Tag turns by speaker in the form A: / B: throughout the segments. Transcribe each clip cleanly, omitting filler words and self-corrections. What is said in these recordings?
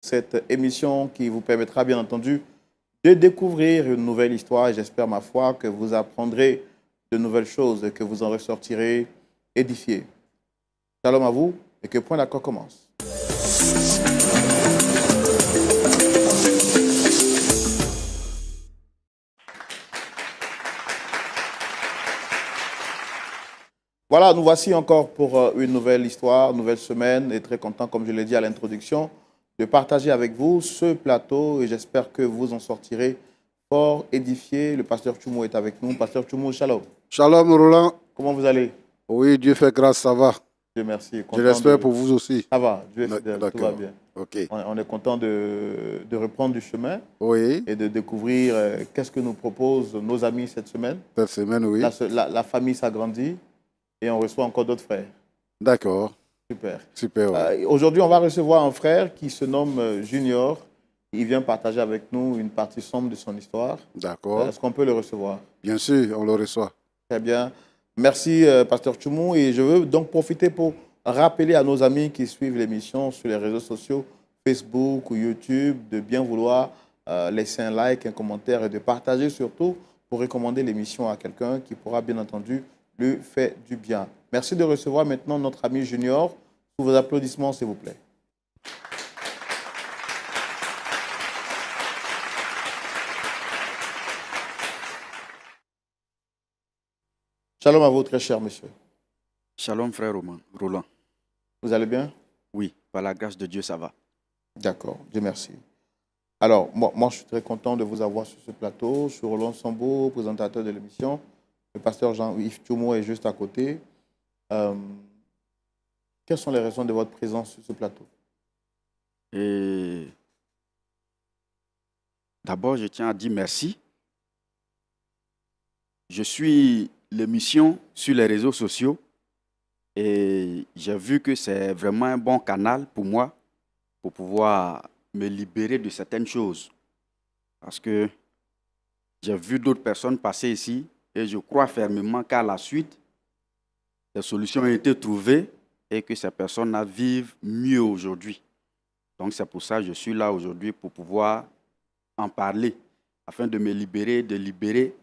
A: cette émission qui vous permettra bien entendu de découvrir une nouvelle histoire. Et j'espère, ma foi, que vous apprendrez de nouvelles choses et que vous en ressortirez édifiés. Shalom à vous et que Point d'accord commence. Voilà, nous voici encore pour une nouvelle histoire, nouvelle semaine, et très content, comme je l'ai dit à l'introduction, de partager avec vous ce plateau, et j'espère que vous en sortirez fort édifié. Le pasteur Tchoumou est avec nous. Pasteur Tchoumou, shalom.
B: Shalom Roland.
A: Comment vous allez?
B: Oui, Dieu fait grâce, ça va.
A: Dieu merci.
B: Je l'espère pour vous aussi.
A: Ça va, Dieu est fidèle, tout va bien.
B: Ok.
A: On est content de reprendre du chemin
B: Oui,
A: et de découvrir qu'est-ce que nous proposent nos amis cette semaine.
B: cette semaine, oui.
A: La famille s'agrandit et on reçoit encore d'autres frères.
B: D'accord.
A: Super.
B: Super, oui.
A: Aujourd'hui, on va recevoir un frère qui se nomme Junior. Il vient partager avec nous une partie sombre de son histoire.
B: D'accord.
A: Est-ce qu'on peut le recevoir?
B: Bien sûr, on le reçoit.
A: Très bien. Merci, pasteur Tchoumou. Et je veux donc profiter pour rappeler à nos amis qui suivent l'émission sur les réseaux sociaux, Facebook ou YouTube, de bien vouloir laisser un like, un commentaire et de partager surtout pour recommander l'émission à quelqu'un qui pourra bien entendu lui faire du bien. Merci de recevoir maintenant notre ami Junior. Sous vos applaudissements, s'il vous plaît. Shalom à vous, très cher monsieur.
C: Shalom frère Roland.
A: Vous allez bien?
C: Oui, par la grâce de Dieu, ça va.
A: D'accord, Dieu merci. Alors, moi, je suis très content de vous avoir sur ce plateau. Je suis Roland Sambo, présentateur de l'émission. Le pasteur Jean-Yves Tchoumou est juste à côté. Quelles sont les raisons de votre présence sur ce plateau?
C: Et d'abord, je tiens à dire merci. Je suis l'émission sur les réseaux sociaux et j'ai vu que c'est vraiment un bon canal pour moi pour pouvoir me libérer de certaines choses. Parce que j'ai vu d'autres personnes passer ici et je crois fermement qu'à la suite, des solutions ont été trouvées et que ces personnes-là vivent mieux aujourd'hui. Donc c'est pour ça que je suis là aujourd'hui pour pouvoir en parler, afin de me libérer, de libérer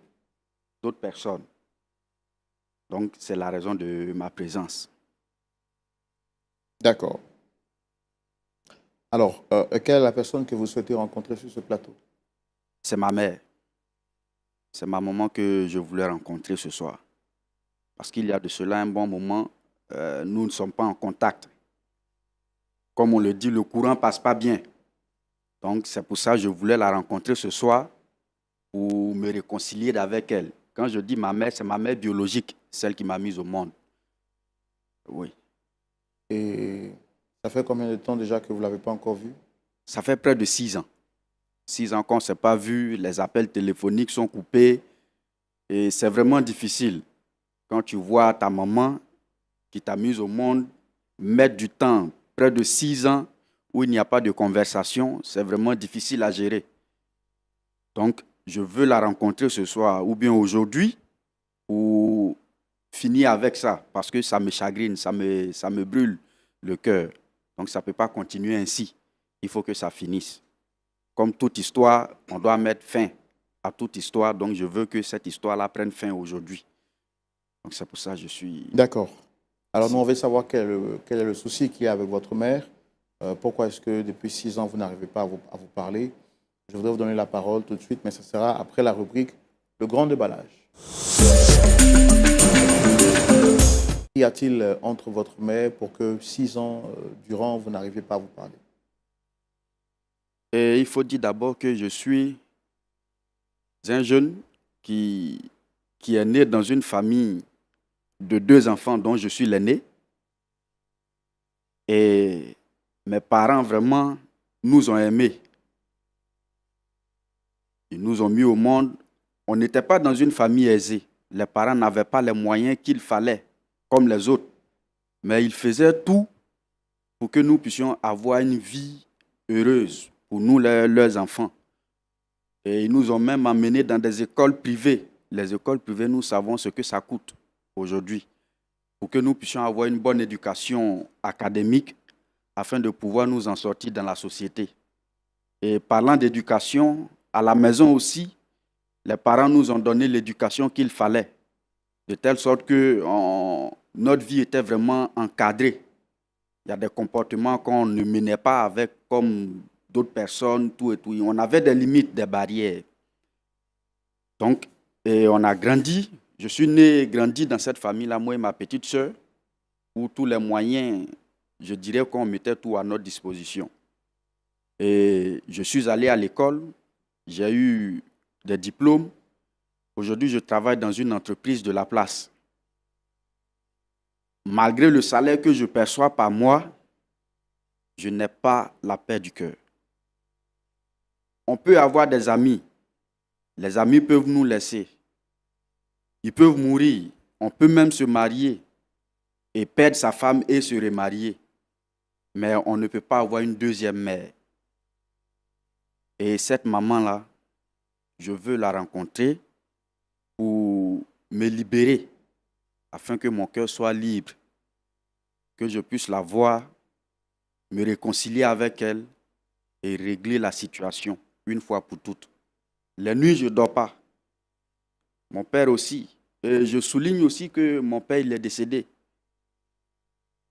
C: d'autres personnes. Donc c'est la raison de ma présence.
A: D'accord. Alors, quelle est la personne que vous souhaitez rencontrer sur ce plateau?
C: C'est ma mère. C'est ma maman que je voulais rencontrer ce soir. Parce qu'il y a de cela un bon moment, nous ne sommes pas en contact. Comme on le dit, le courant ne passe pas bien. Donc c'est pour ça que je voulais la rencontrer ce soir pour me réconcilier avec elle. Quand je dis ma mère, c'est ma mère biologique, celle qui m'a mise au monde. Oui.
A: Et ça fait combien de temps déjà que vous ne l'avez pas encore vue?
C: Ça fait près de 6 ans. 6 ans qu'on ne s'est pas vu, les appels téléphoniques sont coupés. Et c'est vraiment difficile quand tu vois ta maman qui t'a mise au monde mettre du temps, près de 6 ans, où il n'y a pas de conversation. C'est vraiment difficile à gérer. Donc, je veux la rencontrer ce soir ou bien aujourd'hui pour finir avec ça parce que ça me chagrine, ça me brûle le cœur. Donc, ça ne peut pas continuer ainsi. Il faut que ça finisse. Comme toute histoire, on doit mettre fin à toute histoire. Donc, je veux que cette histoire-là prenne fin aujourd'hui. Donc, c'est pour ça que je suis...
A: D'accord. Alors, nous, on veut savoir quel est le souci qu'il y a avec votre mère. Pourquoi est-ce que depuis 6 ans, vous n'arrivez pas à vous parler? Je voudrais vous donner la parole tout de suite, mais ce sera après la rubrique « Le grand déballage ». Qu'y a-t-il entre votre mère pour que 6 ans durant, vous n'arriviez pas à vous parler?
C: Et il faut dire d'abord que je suis un jeune qui est né dans une famille de 2 enfants dont je suis l'aîné. Et mes parents vraiment nous ont aimés. Ils nous ont mis au monde. On n'était pas dans une famille aisée. Les parents n'avaient pas les moyens qu'il fallait, comme les autres. Mais ils faisaient tout pour que nous puissions avoir une vie heureuse pour nous, leurs enfants. Et ils nous ont même emmenés dans des écoles privées. Les écoles privées, nous savons ce que ça coûte aujourd'hui. Pour que nous puissions avoir une bonne éducation académique afin de pouvoir nous en sortir dans la société. Et parlant d'éducation, à la maison aussi, les parents nous ont donné l'éducation qu'il fallait, de telle sorte que notre vie était vraiment encadrée. Il y a des comportements qu'on ne menait pas avec comme d'autres personnes, tout et tout. On avait des limites, des barrières. Donc, et on a grandi. Je suis né et grandi dans cette famille-là, moi et ma petite sœur, où tous les moyens, je dirais qu'on mettait tout à notre disposition. Et je suis allé à l'école, j'ai eu des diplômes. Aujourd'hui, je travaille dans une entreprise de la place. Malgré le salaire que je perçois par mois, je n'ai pas la paix du cœur. On peut avoir des amis. Les amis peuvent nous laisser. Ils peuvent mourir. On peut même se marier et perdre sa femme et se remarier. Mais on ne peut pas avoir une deuxième mère. Et cette maman-là, je veux la rencontrer pour me libérer, afin que mon cœur soit libre, que je puisse la voir, me réconcilier avec elle et régler la situation une fois pour toutes. Les nuits, je ne dors pas. Mon père aussi. Et je souligne aussi que mon père, il est décédé.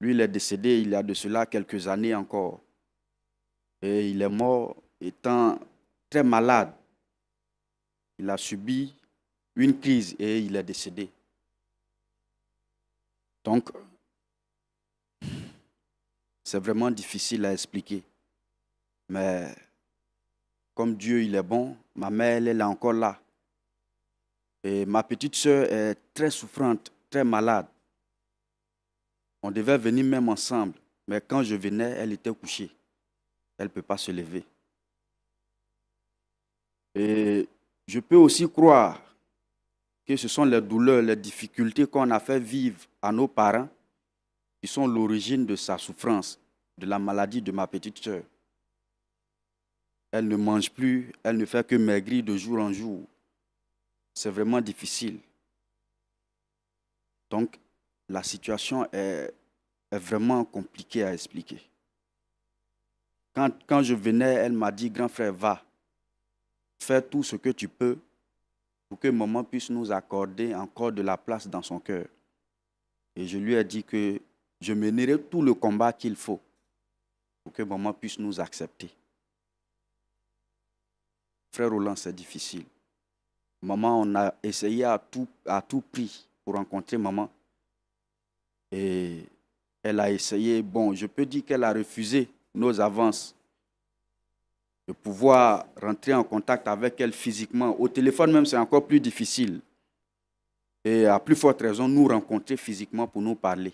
C: Lui, il est décédé il y a de cela quelques années encore. Et il est mort étant très malade. Il a subi une crise et il est décédé. Donc, c'est vraiment difficile à expliquer. Mais comme Dieu, il est bon, ma mère, elle est encore là. Et ma petite sœur est très souffrante, très malade. On devait venir même ensemble. Mais quand je venais, elle était couchée. Elle ne peut pas se lever. Et je peux aussi croire que ce sont les douleurs, les difficultés qu'on a fait vivre à nos parents qui sont l'origine de sa souffrance, de la maladie de ma petite sœur. Elle ne mange plus, elle ne fait que maigrir de jour en jour. C'est vraiment difficile. Donc, la situation est vraiment compliquée à expliquer. Quand je venais, elle m'a dit, grand frère, va, fais tout ce que tu peux pour que maman puisse nous accorder encore de la place dans son cœur. Et je lui ai dit que je mènerai tout le combat qu'il faut pour que maman puisse nous accepter. Frère Roland, c'est difficile. Maman, on a essayé à tout prix pour rencontrer maman. Et elle a essayé, bon, je peux dire qu'elle a refusé nos avances, de pouvoir rentrer en contact avec elle physiquement. Au téléphone même, c'est encore plus difficile. Et à plus forte raison, nous rencontrer physiquement pour nous parler.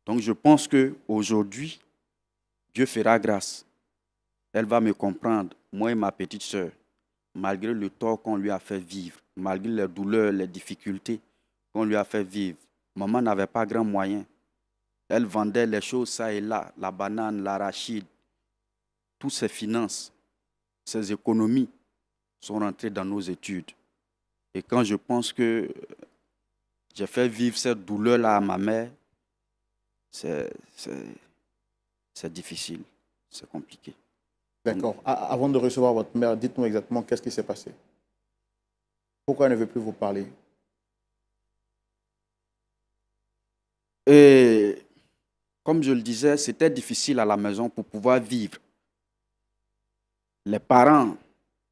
C: Donc je pense qu'aujourd'hui, Dieu fera grâce. Elle va me comprendre, moi et ma petite sœur, malgré le tort qu'on lui a fait vivre, malgré les douleurs, les difficultés qu'on lui a fait vivre. Maman n'avait pas grand moyen. Elle vendait les choses ça et là, la banane, l'arachide. Toutes ses finances, ses économies sont rentrées dans nos études. Et quand je pense que j'ai fait vivre cette douleur-là à ma mère, c'est difficile, c'est compliqué.
A: D'accord. Avant de recevoir votre mère, dites-nous exactement qu'est-ce qui s'est passé. Pourquoi elle ne veut plus vous parler?
C: Et comme je le disais, c'était difficile à la maison pour pouvoir vivre. Les parents,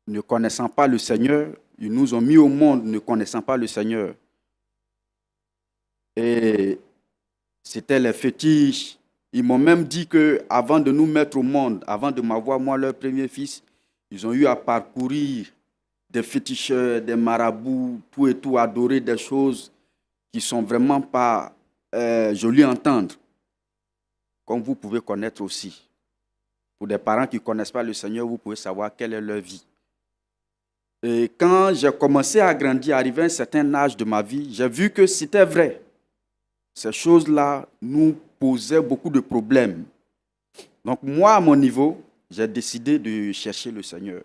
C: ne connaissant pas le Seigneur, ils nous ont mis au monde ne connaissant pas le Seigneur. Et c'était les fétiches. Ils m'ont même dit qu'avant de nous mettre au monde, avant de m'avoir moi leur premier fils, ils ont eu à parcourir des féticheurs, des marabouts, tout et tout, adorer des choses qui ne sont vraiment pas jolies à entendre. Comme vous pouvez connaître aussi. Pour des parents qui ne connaissent pas le Seigneur, vous pouvez savoir quelle est leur vie. Et quand j'ai commencé à grandir, arrivé à un certain âge de ma vie, j'ai vu que c'était vrai. Ces choses-là nous posaient beaucoup de problèmes. Donc moi, à mon niveau, j'ai décidé de chercher le Seigneur.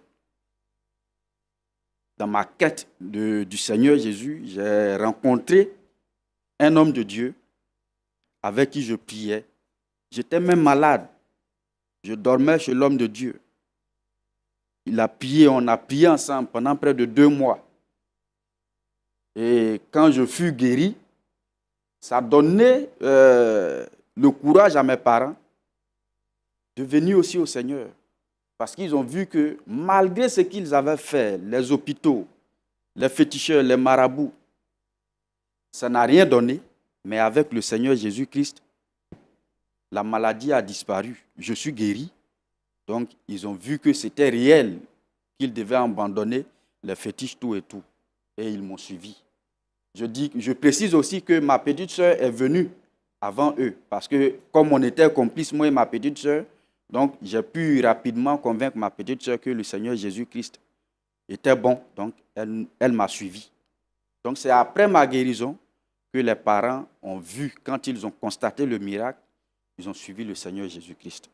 C: Dans ma quête du Seigneur Jésus, j'ai rencontré un homme de Dieu avec qui je priais. J'étais même malade. Je dormais chez l'homme de Dieu. Il a prié, on a prié ensemble pendant près de 2 mois. Et quand je fus guéri, ça donnait le courage à mes parents de venir aussi au Seigneur. Parce qu'ils ont vu que malgré ce qu'ils avaient fait, les hôpitaux, les féticheurs, les marabouts, ça n'a rien donné. Mais avec le Seigneur Jésus-Christ, la maladie a disparu. Je suis guéri. Donc, ils ont vu que c'était réel, qu'ils devaient abandonner les fétiches, tout et tout. Et ils m'ont suivi. Je précise aussi que ma petite sœur est venue avant eux. Parce que comme on était complices, moi et ma petite sœur, donc j'ai pu rapidement convaincre ma petite sœur que le Seigneur Jésus-Christ était bon. Donc, elle m'a suivi. Donc, c'est après ma guérison que les parents ont vu, quand ils ont constaté le miracle, ils ont suivi le Seigneur Jésus-Christ.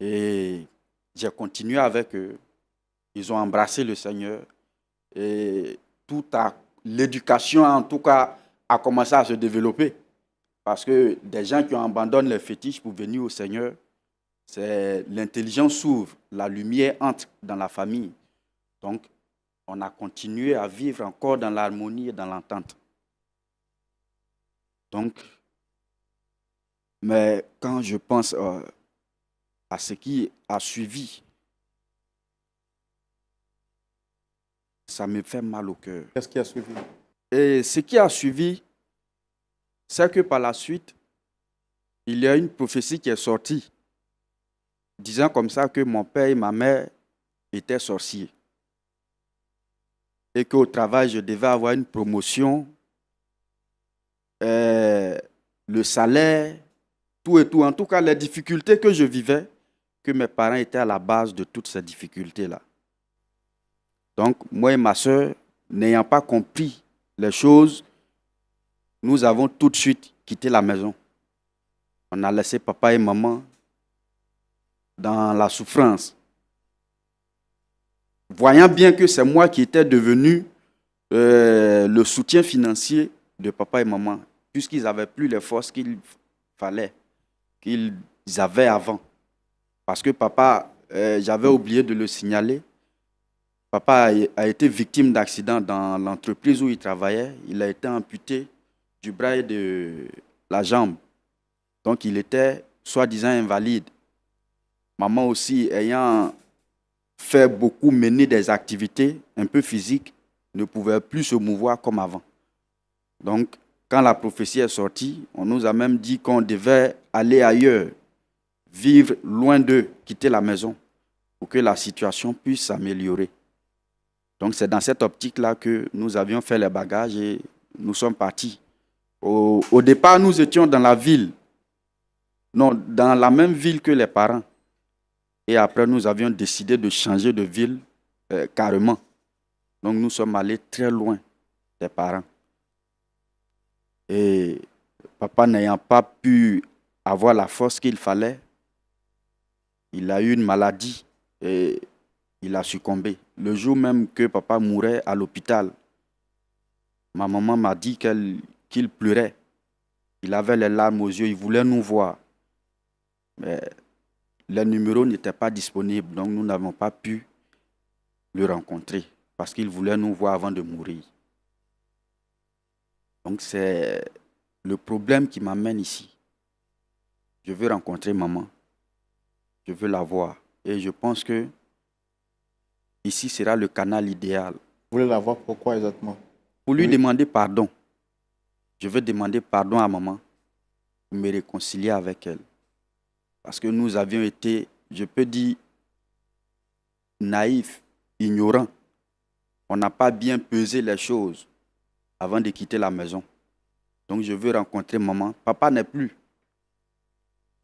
C: Et j'ai continué avec eux. Ils ont embrassé le Seigneur. Et l'éducation, en tout cas, a commencé à se développer. Parce que des gens qui abandonnent les fétiches pour venir au Seigneur, l'intelligence s'ouvre, la lumière entre dans la famille. Donc, on a continué à vivre encore dans l'harmonie et dans l'entente. Donc, mais quand je pense à ce qui a suivi, ça me fait mal au cœur.
A: Qu'est-ce qui a suivi?
C: Et ce qui a suivi, c'est que par la suite, il y a une prophétie qui est sortie, disant comme ça que mon père et ma mère étaient sorciers. Et qu'au travail, je devais avoir une promotion, le salaire, tout et tout. En tout cas, les difficultés que je vivais, que mes parents étaient à la base de toutes ces difficultés-là. Donc, moi et ma soeur, n'ayant pas compris les choses, nous avons tout de suite quitté la maison. On a laissé papa et maman dans la souffrance. Voyant bien que c'est moi qui étais devenu le soutien financier de papa et maman, puisqu'ils n'avaient plus les forces qu'il fallait, qu'ils avaient avant. Parce que papa, j'avais oublié de le signaler, papa a été victime d'accident dans l'entreprise où il travaillait. Il a été amputé du bras et de la jambe. Donc, il était soi-disant invalide. Maman aussi, ayant fait beaucoup, mener des activités un peu physiques, ne pouvait plus se mouvoir comme avant. Donc, quand la prophétie est sortie, on nous a même dit qu'on devait aller ailleurs, vivre loin d'eux, quitter la maison, pour que la situation puisse s'améliorer. Donc, c'est dans cette optique-là que nous avions fait les bagages et nous sommes partis. Au départ, nous étions dans la ville, non, dans la même ville que les parents. Et après, nous avions décidé de changer de ville carrément. Donc, nous sommes allés très loin des parents. Et papa n'ayant pas pu avoir la force qu'il fallait, il a eu une maladie et il a succombé. Le jour même que papa mourait à l'hôpital, ma maman m'a dit qu'il pleurait. Il avait les larmes aux yeux, il voulait nous voir. Mais les numéros n'étaient pas disponibles, donc nous n'avons pas pu le rencontrer parce qu'il voulait nous voir avant de mourir. Donc c'est le problème qui m'amène ici. Je veux rencontrer maman, je veux la voir et je pense que ici sera le canal idéal.
A: Vous voulez la voir pourquoi exactement?
C: Pour lui demander pardon. Je veux demander pardon à maman pour me réconcilier avec elle. Parce que nous avions été, je peux dire, naïfs, ignorants. On n'a pas bien pesé les choses avant de quitter la maison. Donc je veux rencontrer maman. Papa n'est plus.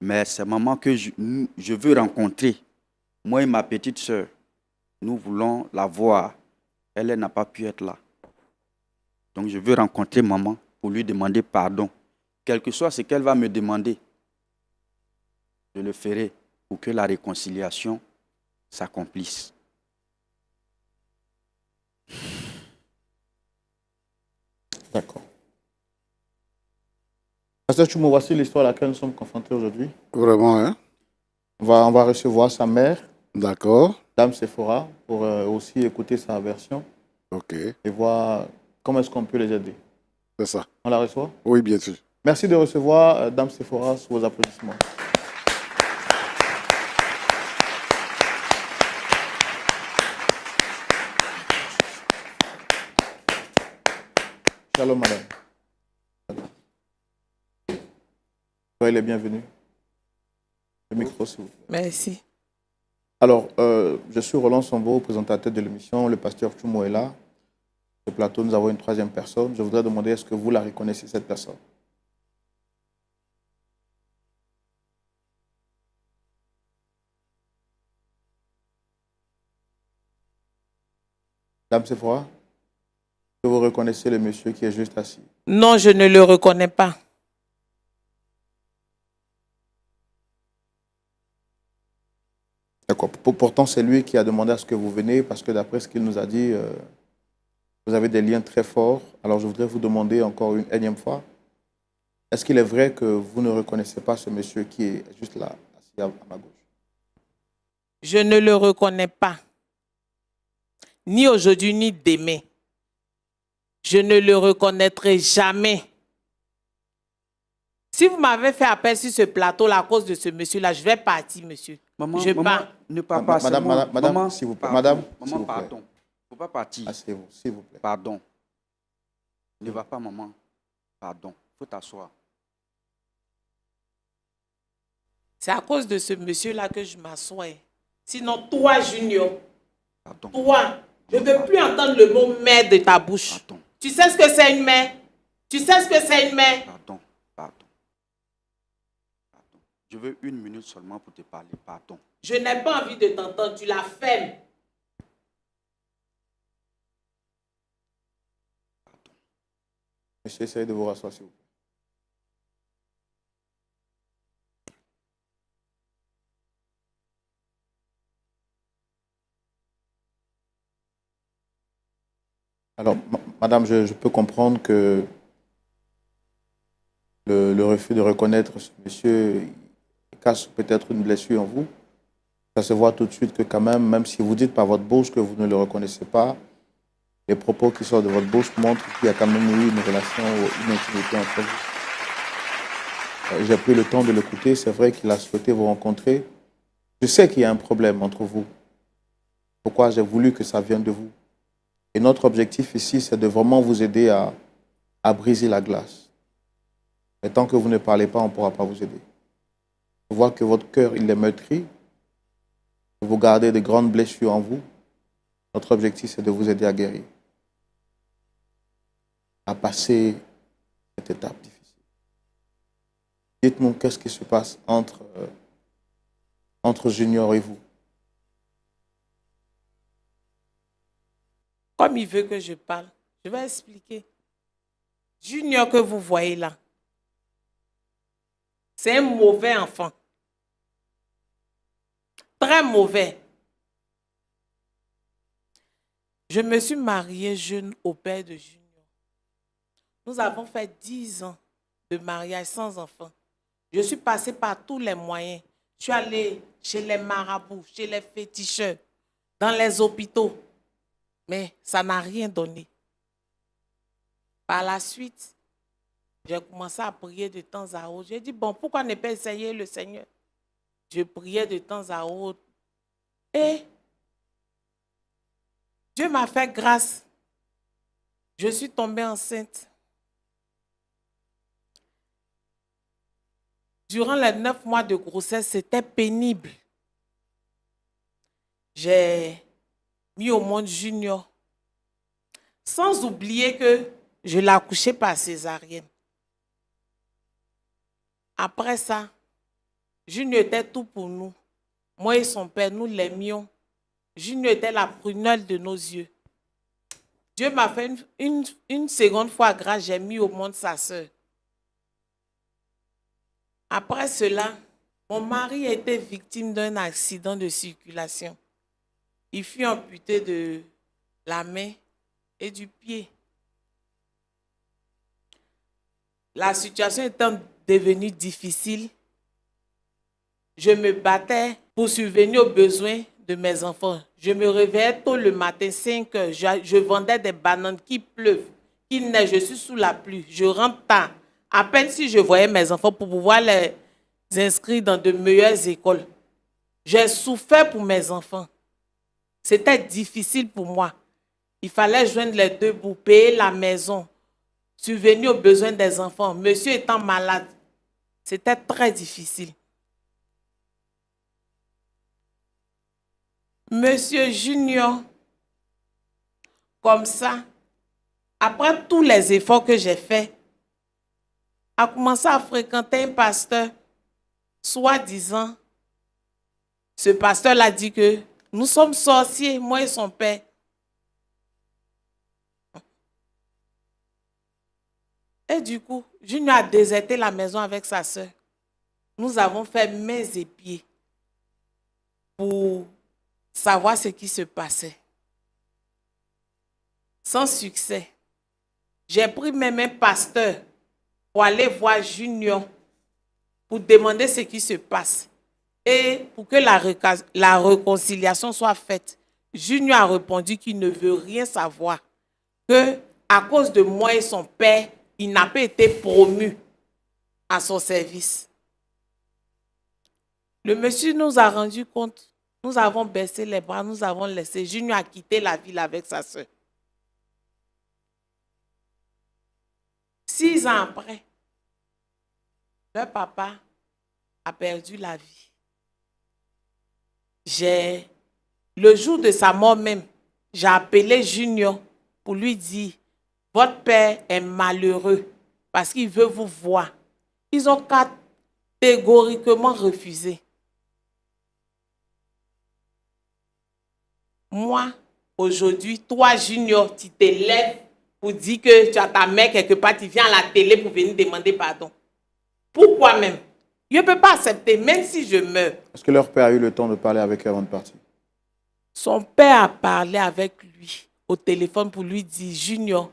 C: Mais c'est maman que je veux rencontrer. Moi et ma petite sœur, nous voulons la voir. Elle n'a pas pu être là. Donc je veux rencontrer maman pour lui demander pardon. Quel que soit ce qu'elle va me demander, je le ferai pour que la réconciliation s'accomplisse.
A: D'accord. Pasteur Tchoumou, voici l'histoire à laquelle nous sommes confrontés aujourd'hui.
B: Vraiment, hein?
A: On va recevoir sa mère.
B: D'accord.
A: Dame Sephora pour aussi écouter sa version
B: Ok,
A: et voir comment est-ce qu'on peut les aider.
B: c'est ça.
A: On la reçoit?
B: Oui, bien sûr.
A: Merci de recevoir Dame Sephora sous vos applaudissements. Shalom, madame. Soyez les bienvenus. Le micro, s'il vous plaît.
D: Merci.
A: Alors, je suis Roland Sambo, présentateur de l'émission. Le pasteur Tchoumo est là. Sur ce plateau, nous avons une troisième personne. Je voudrais demander, est-ce que vous la reconnaissez, cette personne? Dame Sephora, est-ce que vous reconnaissez le monsieur qui est juste assis?
D: Non, je ne le reconnais pas.
A: D'accord. Pourtant, c'est lui qui a demandé à ce que vous veniez, parce que d'après ce qu'il nous a dit, vous avez des liens très forts. Alors, je voudrais vous demander encore une énième fois, est-ce qu'il est vrai que vous ne reconnaissez pas ce monsieur qui est juste là, assis à ma gauche?
D: Je ne le reconnais pas. Ni aujourd'hui, ni demain. Je ne le reconnaîtrai jamais. Si vous m'avez fait appel sur ce plateau-là à cause de ce monsieur-là, je vais partir, monsieur. Je pars.
C: Ne pars pas.
A: Madame, s'il vous plaît.
C: Pardon.
A: Madame, s'il
C: Maman,
A: vous plaît.
C: pardon. Il ne faut pas partir.
A: Asseyez-vous, s'il vous plaît.
C: Pardon. Ne va pas, maman. Pardon. Il faut t'asseoir.
D: C'est à cause de ce monsieur-là que je m'assois. Sinon, toi, Junior,
C: Pardon.
D: toi, je ne veux plus entendre le mot mère de ta bouche.
C: Pardon.
D: Tu sais ce que c'est une mère? Tu sais ce que c'est une mère?
C: Pardon. Pardon. Pardon. Je veux 1 minute seulement pour te parler. Pardon.
D: Je n'ai pas envie de t'entendre, tu la fermes.
A: Monsieur, essayez de vous rasseoir, s'il vous plaît. Alors, madame, je peux comprendre que le refus de reconnaître ce monsieur cache peut-être une blessure en vous. Ça se voit tout de suite que quand même si vous dites par votre bouche que vous ne le reconnaissez pas, les propos qui sortent de votre bouche montrent qu'il y a quand même eu une relation, une intimité entre vous. J'ai pris le temps de l'écouter. C'est vrai qu'il a souhaité vous rencontrer. Je sais qu'il y a un problème entre vous. Pourquoi j'ai voulu que ça vienne de vous. Et notre objectif ici, c'est de vraiment vous aider à briser la glace. Mais tant que vous ne parlez pas, on ne pourra pas vous aider. Je vois que votre cœur, il est meurtri. Vous gardez de grandes blessures en vous. Notre objectif, c'est de vous aider à guérir. À passer cette étape difficile. Dites-nous, qu'est-ce qui se passe entre Junior et vous?
D: Comme il veut que je parle, je vais expliquer. Junior que vous voyez là, c'est un mauvais enfant. Très mauvais. Je me suis mariée jeune au père de Junior. Nous avons fait 10 ans de mariage sans enfant. Je suis passée par tous les moyens. Je suis allée chez les marabouts, chez les féticheurs, dans les hôpitaux. Mais ça n'a rien donné. Par la suite, j'ai commencé à prier de temps à autre. J'ai dit, bon, pourquoi ne pas essayer le Seigneur? Je priais de temps à autre. Et Dieu m'a fait grâce. Je suis tombée enceinte. Durant les 9 mois de grossesse, c'était pénible. J'ai mis au monde Junior. Sans oublier que je l'ai accouché par césarienne. Après ça, Junior était tout pour nous. Moi et son père, nous l'aimions. Junior était la prunelle de nos yeux. Dieu m'a fait une seconde fois grâce, j'ai mis au monde sa sœur. Après cela, mon mari a été victime d'un accident de circulation. Il fut amputé de la main et du pied. La situation étant devenue difficile, je me battais pour subvenir aux besoins de mes enfants. Je me réveillais tôt le matin, 5 heures. Je vendais des bananes qui pleuvent, qui neigent. Je suis sous la pluie. Je rentre tard. À peine si je voyais mes enfants pour pouvoir les inscrire dans de meilleures écoles. J'ai souffert pour mes enfants. C'était difficile pour moi. Il fallait joindre les deux bouts, payer la maison, subvenir aux besoins des enfants. Monsieur étant malade, c'était très difficile. Monsieur Junior, comme ça, après tous les efforts que j'ai faits, a commencé à fréquenter un pasteur, soi-disant. Ce pasteur l'a dit que nous sommes sorciers, moi et son père. Et du coup, Junior a déserté la maison avec sa soeur. Nous avons fait mains et pieds pour savoir ce qui se passait. Sans succès. J'ai pris même un pasteur pour aller voir Junior pour demander ce qui se passe et pour que la réconciliation soit faite. Junior a répondu qu'il ne veut rien savoir, que à cause de moi et son père, il n'a pas été promu à son service. Le monsieur nous a rendu compte, nous avons baissé les bras, nous avons laissé. Junior a quitté la ville avec sa soeur. 6 ans après, leur papa a perdu la vie. Le jour de sa mort même, j'ai appelé Junior pour lui dire, votre père est malheureux parce qu'il veut vous voir. Ils ont catégoriquement refusé. Moi, aujourd'hui, toi, Junior, tu te lèves pour dire que tu as ta mère quelque part, tu viens à la télé pour venir demander pardon. Pourquoi même? Je ne peux pas accepter, même si je meurs.
A: Est-ce que leur père a eu le temps de parler avec eux avant de partir?
D: Son père a parlé avec lui au téléphone pour lui dire, Junior,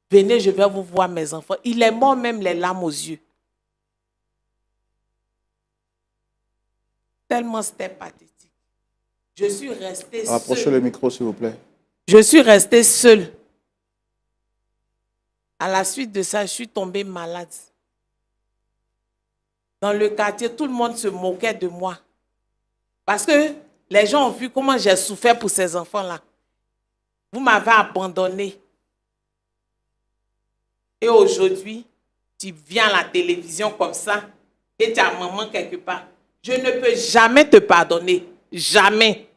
D: venez, je vais vous voir mes enfants. Il est mort même les larmes aux yeux. Tellement c'était pathétique. Je suis restée seule.
A: Rapprochez le micro, s'il vous plaît.
D: Je suis restée seule. À la suite de ça, je suis tombée malade. Dans le quartier, tout le monde se moquait de moi. Parce que les gens ont vu comment j'ai souffert pour ces enfants-là. Vous m'avez abandonnée. Et aujourd'hui, tu viens à la télévision comme ça et tu as maman quelque part. Je ne peux jamais te pardonner. Jamais.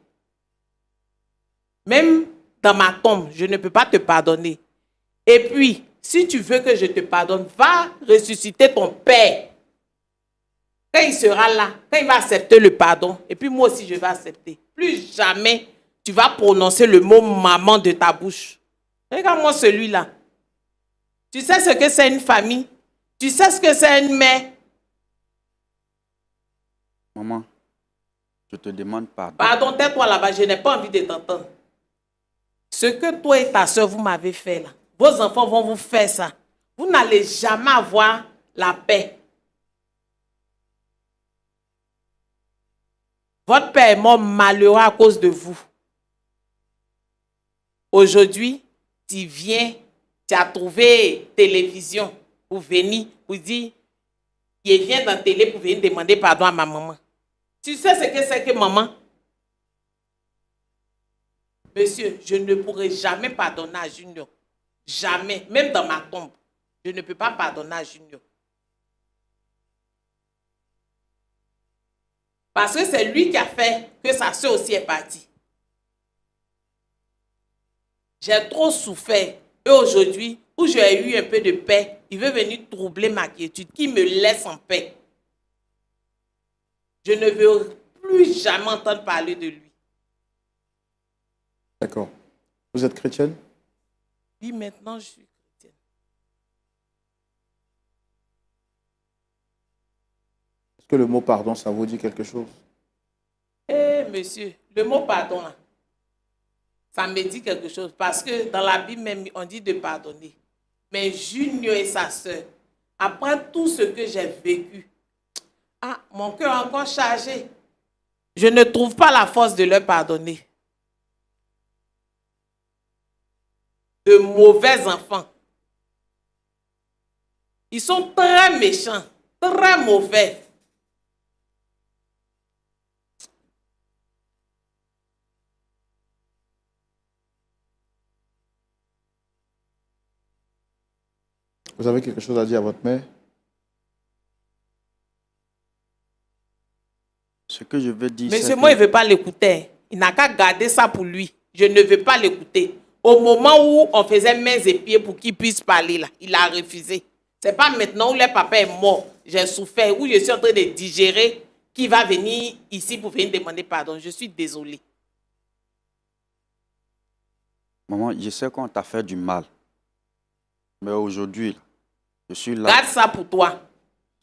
D: Même dans ma tombe, je ne peux pas te pardonner. Et puis, si tu veux que je te pardonne, va ressusciter ton père. Quand il sera là, quand il va accepter le pardon, et puis moi aussi je vais accepter. Plus jamais tu vas prononcer le mot maman de ta bouche. Regarde-moi celui-là. Tu sais ce que c'est une famille? Tu sais ce que c'est une mère?
C: Maman, je te demande pardon.
D: Pardon, tais-toi là-bas, je n'ai pas envie de t'entendre. Ce que toi et ta soeur, vous m'avez fait là, vos enfants vont vous faire ça. Vous n'allez jamais avoir la paix. Votre père est mort malheureux à cause de vous. Aujourd'hui, tu viens, tu as trouvé télévision pour venir, pour dire, il vient dans la télé pour venir demander pardon à ma maman. Tu sais ce que c'est que maman? Monsieur, je ne pourrai jamais pardonner à Junior. Jamais, même dans ma tombe. Je ne peux pas pardonner à Junior. Parce que c'est lui qui a fait que sa soeur aussi est partie. J'ai trop souffert. Et aujourd'hui, où j'ai eu un peu de paix, il veut venir troubler ma quiétude, qui me laisse en paix. Je ne veux plus jamais entendre parler de lui.
A: D'accord. Vous êtes chrétienne?
D: Oui, maintenant je suis chrétienne.
A: Est-ce que le mot pardon, ça vous dit quelque chose?
D: Eh, monsieur, le mot pardon, là, ça me dit quelque chose. Parce que dans la Bible même, on dit de pardonner. Mais Junior et sa soeur, après tout ce que j'ai vécu, mon cœur est encore chargé. Je ne trouve pas la force de leur pardonner. De mauvais enfants. Ils sont très méchants, très mauvais.
A: Vous avez quelque chose à dire à votre mère?
C: Ce que je veux dire,
D: Monsieur,
C: c'est
D: moi, il
C: que
D: ne veut pas l'écouter. Il n'a qu'à garder ça pour lui. Je ne veux pas l'écouter. Au moment où on faisait mains et pieds pour qu'il puisse parler, là, il a refusé. Ce n'est pas maintenant où le papa est mort, j'ai souffert, où je suis en train de digérer, qu'il va venir ici pour venir demander pardon. Je suis désolée.
C: maman, je sais qu'on t'a fait du mal. Mais aujourd'hui, là, je suis là.
D: Garde ça pour toi.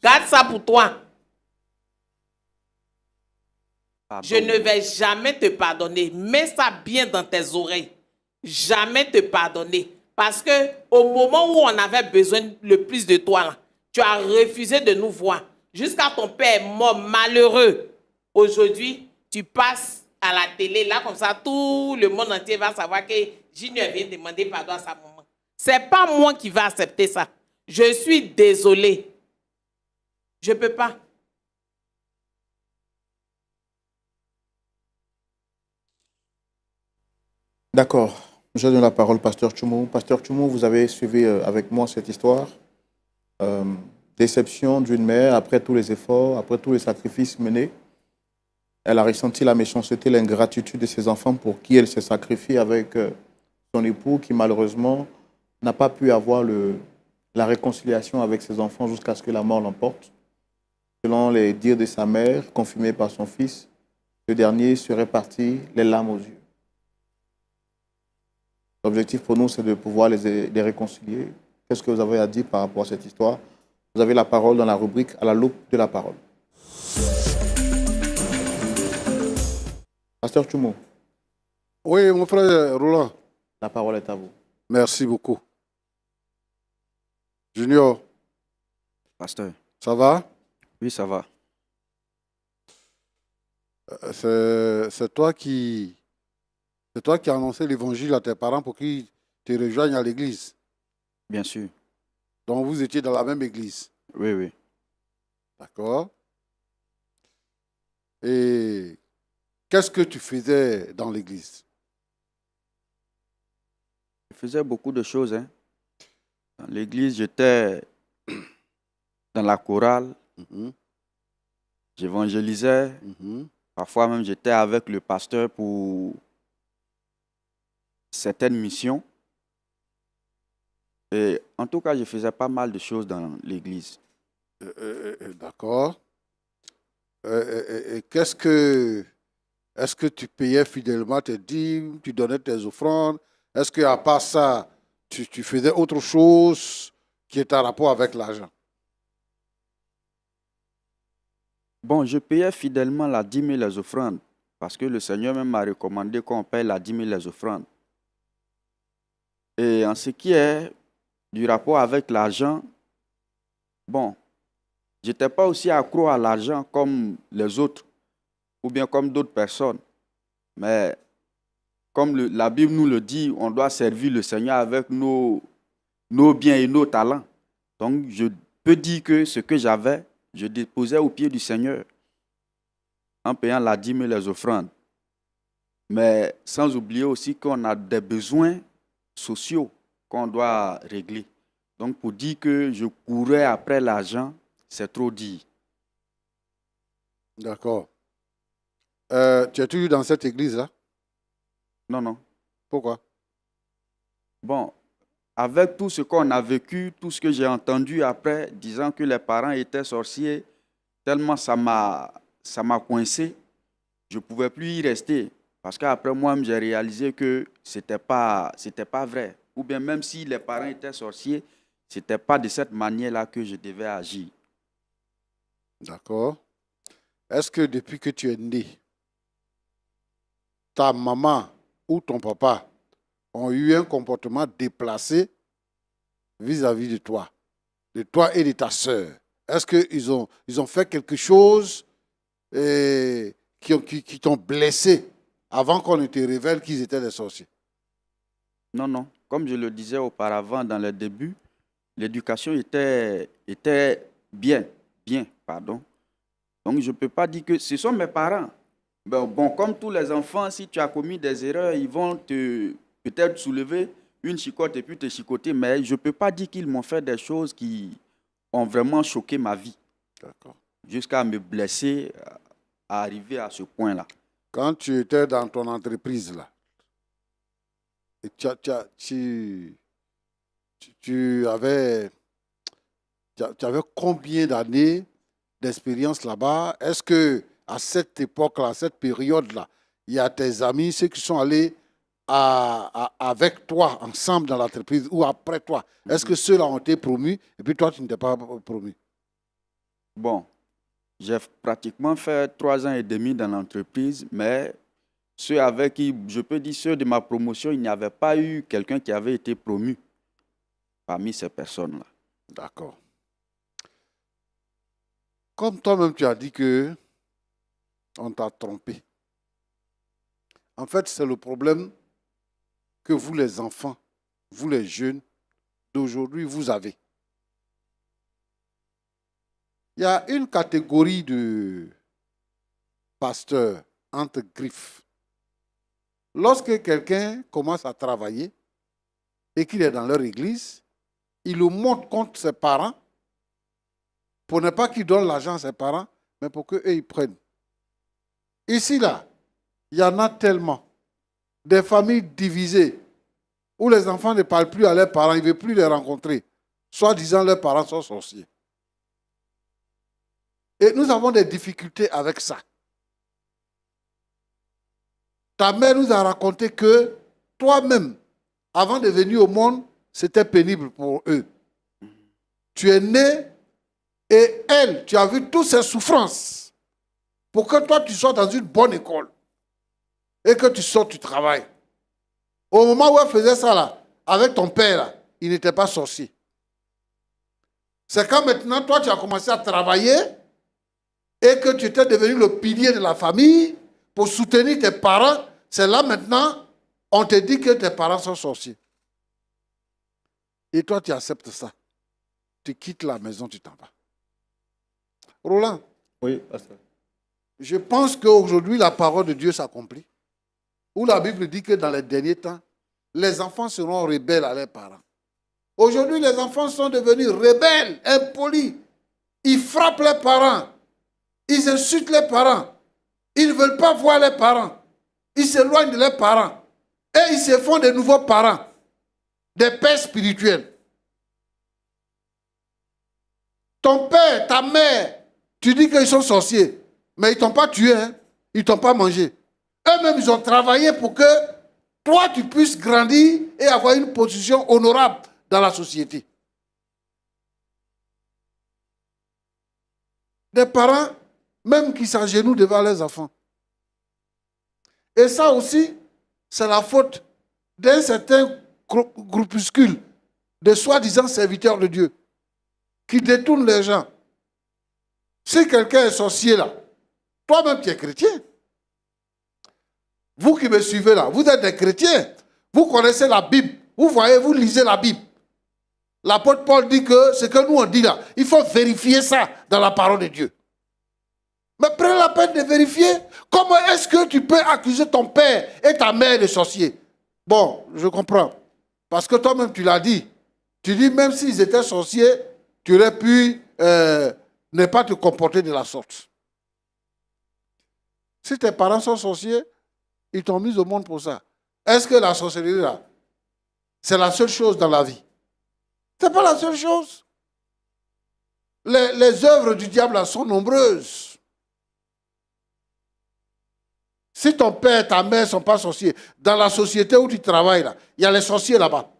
D: Garde ça pour toi.
C: Pardon.
D: Je ne vais jamais te pardonner. Mets ça bien dans tes oreilles. Jamais te pardonner. Parce que au moment où on avait besoin le plus de toi, là, tu as refusé de nous voir. Jusqu'à ton père est mort malheureux. Aujourd'hui, tu passes à la télé, là, comme ça, tout le monde entier va savoir que Junior vient demander pardon à sa maman. C'est pas moi qui vais accepter ça. Je suis désolée. Je ne peux pas.
A: D'accord. Je donne la parole au pasteur Tchoumou. Pasteur Tchoumou, vous avez suivi avec moi cette histoire. Déception d'une mère après tous les efforts, après tous les sacrifices menés. Elle a ressenti la méchanceté, l'ingratitude de ses enfants pour qui elle s'est sacrifiée avec son époux qui malheureusement n'a pas pu avoir la réconciliation avec ses enfants jusqu'à ce que la mort l'emporte. Selon les dires de sa mère, confirmés par son fils, ce dernier serait parti les larmes aux yeux. L'objectif pour nous, c'est de pouvoir les réconcilier. Qu'est-ce que vous avez à dire par rapport à cette histoire? Vous avez la parole dans la rubrique à la loupe de la parole. Pasteur Tchoumou,
B: Oui, mon frère Roland,
A: la parole est à vous.
B: merci beaucoup. Junior,
C: Pasteur,
B: ça va?
C: oui, ça va.
B: C'est toi qui as annoncé l'évangile à tes parents pour qu'ils te rejoignent à l'église.
C: Bien sûr.
B: Donc vous étiez dans la même église.
C: Oui, oui.
B: D'accord? Et qu'est-ce que tu faisais dans l'église?
C: Je faisais beaucoup de choses. Hein. Dans l'église, j'étais dans la chorale,
B: Mhm,
C: j'évangélisais.
B: mhm.
C: Parfois même, j'étais avec le pasteur pour certaines missions. Et en tout cas, je faisais pas mal de choses dans l'église.
B: D'accord. Et est-ce que tu payais fidèlement tes dîmes, tu donnais tes offrandes? Est-ce qu'à part ça, tu faisais autre chose qui est en rapport avec l'argent?
C: Bon, je payais fidèlement la dîme et les offrandes parce que le Seigneur même m'a recommandé qu'on paye la dîme et les offrandes. Et en ce qui est du rapport avec l'argent, bon, je n'étais pas aussi accro à l'argent comme les autres ou bien comme d'autres personnes. Mais comme la Bible nous le dit, on doit servir le Seigneur avec nos biens et nos talents. Donc, je peux dire que ce que j'avais, je déposais au pied du Seigneur en payant la dîme et les offrandes. Mais sans oublier aussi qu'on a des besoins sociaux qu'on doit régler. Donc, pour dire que je courais après l'argent, c'est trop dire.
B: D'accord. Tu es toujours dans cette église-là?
C: Non, non.
B: Pourquoi?
C: Bon, avec tout ce qu'on a vécu, tout ce que j'ai entendu après, disant que les parents étaient sorciers, tellement ça m'a coincé, je ne pouvais plus y rester. Parce qu'après moi, j'ai réalisé que ce n'était pas vrai. Ou bien même si les parents étaient sorciers, ce n'était pas de cette manière-là que je devais agir.
B: D'accord. Est-ce que depuis que tu es né, ta maman ou ton papa ont eu un comportement déplacé vis-à-vis de toi et de ta sœur? Est-ce qu'ils ont fait quelque chose qui qui t'ont blessé avant qu'on ne te révèle qu'ils étaient des sorciers?
C: Non, non. Comme je le disais auparavant dans le début, l'éducation était bien, pardon. Donc, je ne peux pas dire que ce sont mes parents. Bon, comme tous les enfants, si tu as commis des erreurs, ils vont te peut-être soulever une chicotte et puis te chicoter. Mais je ne peux pas dire qu'ils m'ont fait des choses qui ont vraiment choqué ma vie.
B: D'accord.
C: Jusqu'à me blesser, à arriver à ce point-là.
B: Quand tu étais dans ton entreprise, là, et tu avais combien d'années d'expérience là-bas? Est-ce que à cette époque-là, à cette période-là, il y a tes amis, ceux qui sont allés avec toi, ensemble dans l'entreprise ou après toi, est-ce que ceux-là ont été promus et puis toi, tu n'étais pas promu?
C: Bon, j'ai pratiquement fait 3 ans et demi dans l'entreprise, mais ceux avec qui, je peux dire, ceux de ma promotion, il n'y avait pas eu quelqu'un qui avait été promu parmi ces personnes-là.
B: D'accord. Comme toi-même, tu as dit que on t'a trompé. En fait, c'est le problème que vous, les enfants, vous, les jeunes d'aujourd'hui, vous avez. Il y a une catégorie de pasteurs entre griffes. Lorsque quelqu'un commence à travailler et qu'il est dans leur église, il le montre contre ses parents pour ne pas qu'il donne l'argent à ses parents, mais pour qu'eux, ils prennent. Ici, là, il y en a tellement. Des familles divisées où les enfants ne parlent plus à leurs parents, ils ne veulent plus les rencontrer. Soi-disant, leurs parents sont sorciers. Et nous avons des difficultés avec ça. Ta mère nous a raconté que toi-même, avant de venir au monde, c'était pénible pour eux. Tu es né et elle, tu as vu toutes ses souffrances pour que toi, tu sois dans une bonne école et que tu sortes du travail. Au moment où elle faisait ça, là, avec ton père, là, il n'était pas sorcier. C'est quand maintenant, toi, tu as commencé à travailler et que tu étais devenu le pilier de la famille pour soutenir tes parents. C'est là maintenant, on te dit que tes parents sont sorciers. Et toi, tu acceptes ça. Tu quittes la maison, tu t'en vas. Roland.
A: Oui, pasteur.
B: Je pense qu'aujourd'hui, la parole de Dieu s'accomplit. Où la Bible dit que dans les derniers temps, les enfants seront rebelles à leurs parents. Aujourd'hui, les enfants sont devenus rebelles, impolis. Ils frappent leurs parents. Ils insultent les parents. Ils ne veulent pas voir les parents. Ils s'éloignent de leurs parents. Et ils se font de nouveaux parents. Des pères spirituels. Ton père, ta mère, tu dis qu'ils sont sorciers. Mais ils ne t'ont pas tué, hein? Ils ne t'ont pas mangé. Eux-mêmes, ils ont travaillé pour que toi, tu puisses grandir et avoir une position honorable dans la société. Des parents, même qui s'agenouillent devant leurs enfants. Et ça aussi, c'est la faute d'un certain groupuscule de soi-disant serviteurs de Dieu qui détournent les gens. Si quelqu'un est sorcier là, toi-même tu es chrétien. Vous qui me suivez là, vous êtes des chrétiens. Vous connaissez la Bible. Vous voyez, vous lisez la Bible. L'apôtre Paul dit que ce que nous on dit là, il faut vérifier ça dans la parole de Dieu. Mais prends la peine de vérifier. Comment est-ce que tu peux accuser ton père et ta mère de sorciers? Bon, je comprends. Parce que toi-même tu l'as dit. Tu dis même s'ils étaient sorciers, tu aurais pu ne pas te comporter de la sorte. Si tes parents sont sorciers, ils t'ont mis au monde pour ça. Est-ce que la sorcellerie, là, c'est la seule chose dans la vie? Ce n'est pas la seule chose. Les œuvres du diable là, sont nombreuses. Si ton père et ta mère ne sont pas sorciers, dans la société où tu travailles, là, il y a les sorciers là-bas.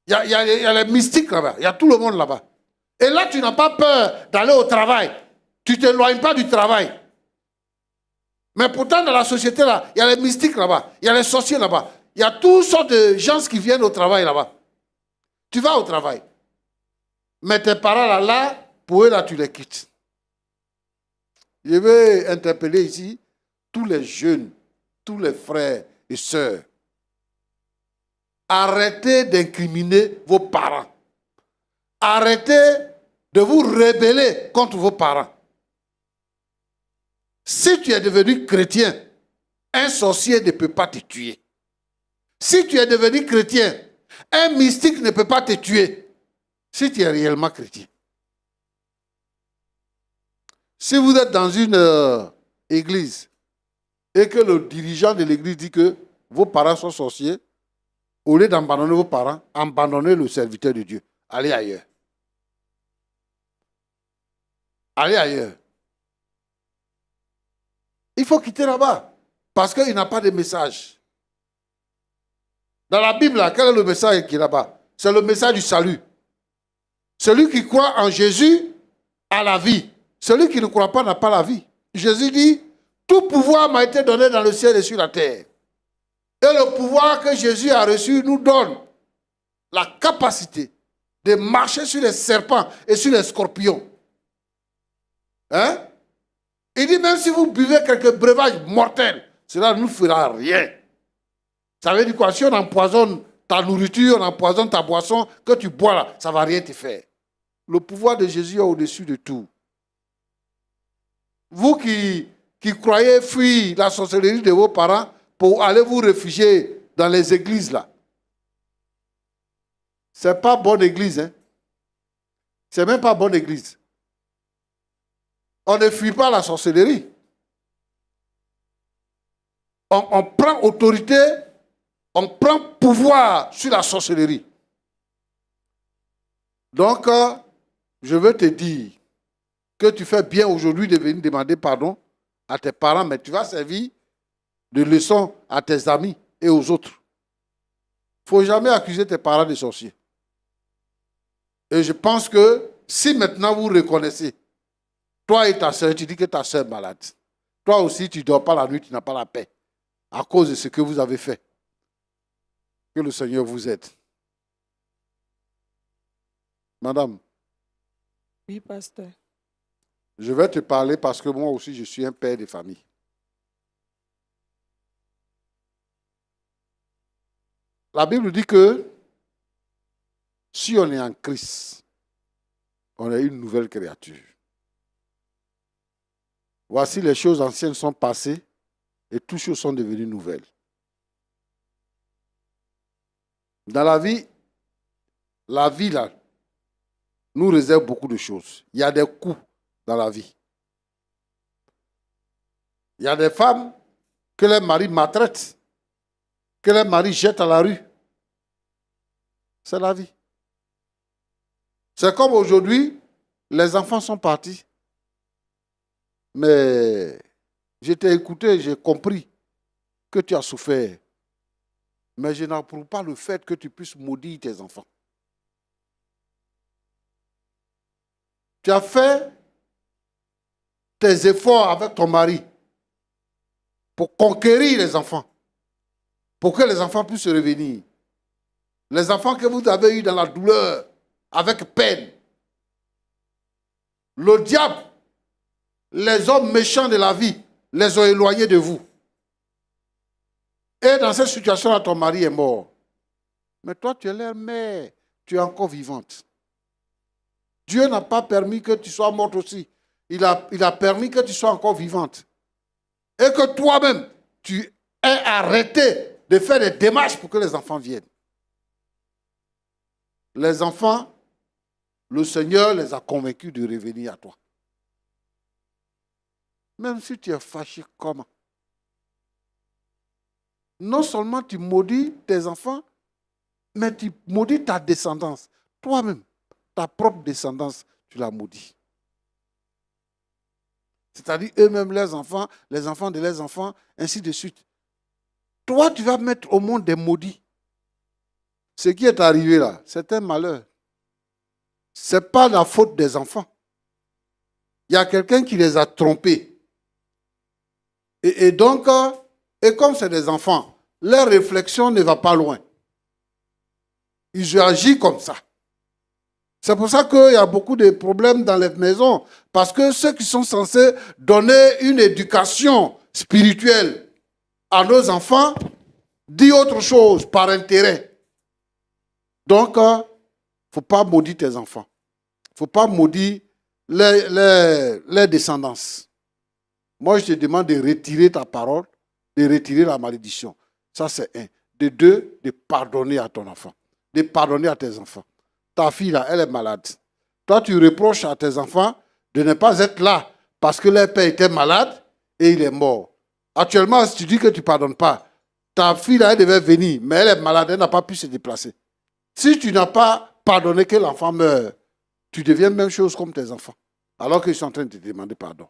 B: Il y a les mystiques là-bas. Il y a tout le monde là-bas. Et là, tu n'as pas peur d'aller au travail. Tu ne t'éloignes pas du travail. Mais pourtant, dans la société, là, il y a les mystiques là-bas, il y a les sorciers là-bas, il y a toutes sortes de gens qui viennent au travail là-bas. Tu vas au travail. Mais tes parents là, pour eux, là, tu les quittes. Je vais interpeller ici tous les jeunes, tous les frères et sœurs, arrêtez d'incriminer vos parents. Arrêtez de vous rebeller contre vos parents. Si tu es devenu chrétien, un sorcier ne peut pas te tuer. Si tu es devenu chrétien, un mystique ne peut pas te tuer. Si tu es réellement chrétien. Si vous êtes dans une église et que le dirigeant de l'église dit que vos parents sont sorciers, au lieu d'abandonner vos parents, abandonnez le serviteur de Dieu. Allez ailleurs. Allez ailleurs. Il faut quitter là-bas parce qu'il n'a pas de message. Dans la Bible, quel est le message qui est là-bas? C'est le message du salut. Celui qui croit en Jésus a la vie. Celui qui ne croit pas n'a pas la vie. Jésus dit, tout pouvoir m'a été donné dans le ciel et sur la terre. Et le pouvoir que Jésus a reçu nous donne la capacité de marcher sur les serpents et sur les scorpions. Hein? Il dit, même si vous buvez quelques breuvages mortels, cela ne nous fera rien. Ça veut dire quoi? Si on empoisonne ta nourriture, on empoisonne ta boisson, que tu bois là, ça ne va rien te faire. Le pouvoir de Jésus est au-dessus de tout. Vous qui croyez fuir la sorcellerie de vos parents pour aller vous réfugier dans les églises là. Ce n'est pas bonne église. Hein? Ce n'est même pas bonne église. On ne fuit pas la sorcellerie. On prend autorité, on prend pouvoir sur la sorcellerie. Donc, je veux te dire que tu fais bien aujourd'hui de venir demander pardon à tes parents, mais tu vas servir de leçon à tes amis et aux autres. Il ne faut jamais accuser tes parents de sorciers. Et je pense que si maintenant vous reconnaissez, toi et ta soeur, tu dis que ta soeur est malade. Toi aussi, tu ne dors pas la nuit, tu n'as pas la paix à cause de ce que vous avez fait. Que le Seigneur vous aide. Madame.
D: Oui, pasteur.
B: Je vais te parler parce que moi aussi, je suis un père de famille. La Bible dit que si on est en Christ, on est une nouvelle créature. Voici les choses anciennes sont passées et toutes choses sont devenues nouvelles. Dans la vie là, nous réserve beaucoup de choses. Il y a des coups dans la vie. Il y a des femmes que les maris maltraitent, que les maris jettent à la rue. C'est la vie. C'est comme aujourd'hui, les enfants sont partis. Mais je t'ai écouté, j'ai compris que tu as souffert. Mais je n'approuve pas le fait que tu puisses maudire tes enfants. Tu as fait tes efforts avec ton mari pour conquérir les enfants, pour que les enfants puissent revenir. Les enfants que vous avez eus dans la douleur, avec peine. Le diable, les hommes méchants de la vie, les ont éloignés de vous. Et dans cette situation-là, ton mari est mort. Mais toi, tu es leur mère, tu es encore vivante. Dieu n'a pas permis que tu sois morte aussi. Il a permis que tu sois encore vivante. Et que toi-même, tu aies arrêté de faire des démarches pour que les enfants viennent. Les enfants, le Seigneur les a convaincus de revenir à toi. Même si tu es fâché, comment? Non seulement tu maudis tes enfants, mais tu maudis ta descendance. Toi-même, ta propre descendance, tu la maudis. C'est-à-dire eux-mêmes, les enfants de leurs enfants, ainsi de suite. Toi, tu vas mettre au monde des maudits. Ce qui est arrivé là, c'est un malheur. Ce n'est pas la faute des enfants. Il y a quelqu'un qui les a trompés. Et donc, et comme c'est des enfants, leur réflexion ne va pas loin. Ils agissent comme ça. C'est pour ça qu'il y a beaucoup de problèmes dans les maisons. Parce que ceux qui sont censés donner une éducation spirituelle à nos enfants, dit autre chose par intérêt. Donc, il ne faut pas maudire tes enfants. Il ne faut pas maudire les descendances. Moi, je te demande de retirer ta parole, de retirer la malédiction. Ça, c'est un. De deux, de pardonner à ton enfant. De pardonner à tes enfants. Ta fille, là, elle est malade. Toi, tu reproches à tes enfants de ne pas être là parce que leur père était malade et il est mort. Actuellement, si tu dis que tu ne pardonnes pas, ta fille, là, elle devait venir, mais elle est malade, elle n'a pas pu se déplacer. Si tu n'as pas pardonné que l'enfant meure, tu deviens même chose comme tes enfants, alors qu'ils sont en train de te demander pardon.